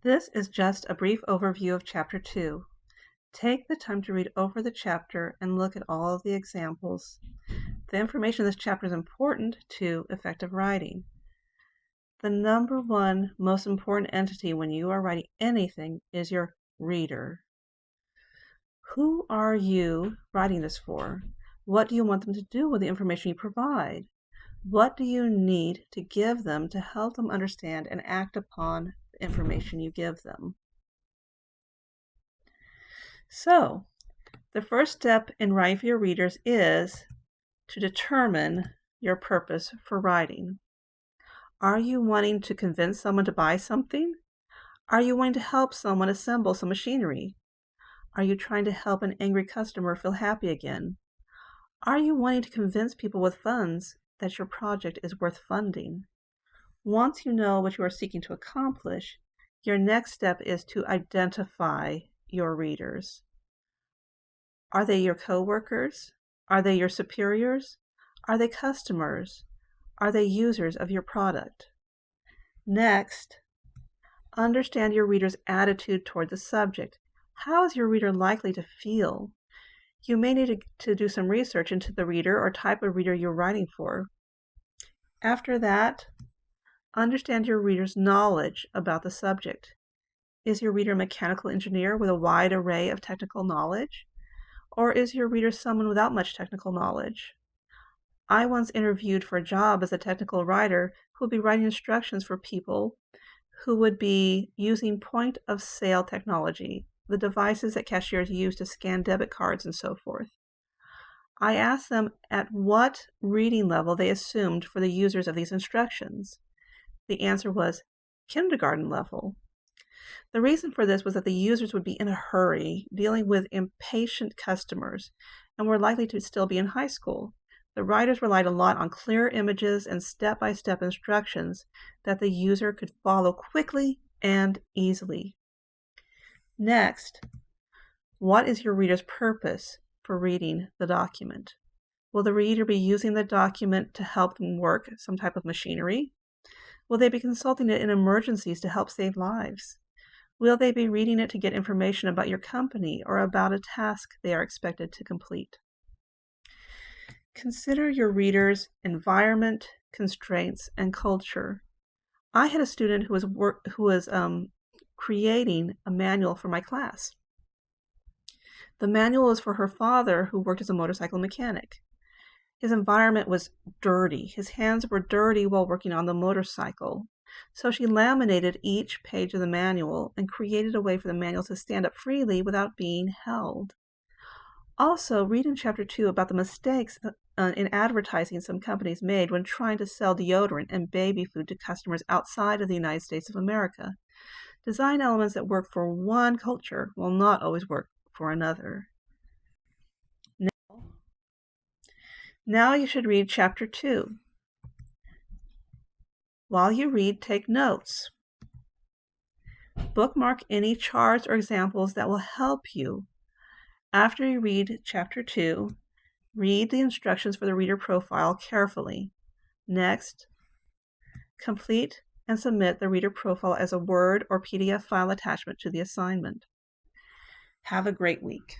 This is just a brief overview of Chapter 2. Take the time to read over the chapter and look at all of the examples. The information in this chapter is important to effective writing. The number one most important entity when you are writing anything is your reader. Who are you writing this for? What do you want them to do with the information you provide? What do you need to give them to help them understand and act upon the information you give them? So, the first step in writing for your readers is to determine your purpose for writing. Are you wanting to convince someone to buy something? Are you wanting to help someone assemble some machinery? Are you trying to help an angry customer feel happy again? Are you wanting to convince people with funds that your project is worth funding? Once you know what you are seeking to accomplish, your next step is to identify your readers. Are they your coworkers? Are they your superiors? Are they customers? Are they users of your product? Next, understand your reader's attitude toward the subject. How is your reader likely to feel? You may need to do some research into the reader or type of reader you're writing for. After that, understand your reader's knowledge about the subject. Is your reader a mechanical engineer with a wide array of technical knowledge? Or is your reader someone without much technical knowledge? I once interviewed for a job as a technical writer who would be writing instructions for people who would be using point-of-sale technology, the devices that cashiers use to scan debit cards and so forth. I asked them at what reading level they assumed for the users of these instructions. The answer was kindergarten level. The reason for this was that the users would be in a hurry, dealing with impatient customers, and were likely to still be in high school. The writers relied a lot on clear images and step-by-step instructions that the user could follow quickly and easily. Next, what is your reader's purpose for reading the document? Will the reader be using the document to help them work some type of machinery? Will they be consulting it in emergencies to help save lives? Will they be reading it to get information about your company or about a task they are expected to complete? Consider your reader's environment, constraints, and culture. I had a student who was creating a manual for my class. The manual was for her father, who worked as a motorcycle mechanic. His environment was dirty. His hands were dirty while working on the motorcycle. So she laminated each page of the manual and created a way for the manual to stand up freely without being held. Also, read in Chapter 2 about the mistakes in advertising some companies made when trying to sell deodorant and baby food to customers outside of the United States of America. Design elements that work for one culture will not always work for another. Now you should read Chapter 2. While you read, take notes. Bookmark any charts or examples that will help you. After you read Chapter 2, read the instructions for the reader profile carefully. Next, complete and submit the reader profile as a Word or PDF file attachment to the assignment. Have a great week.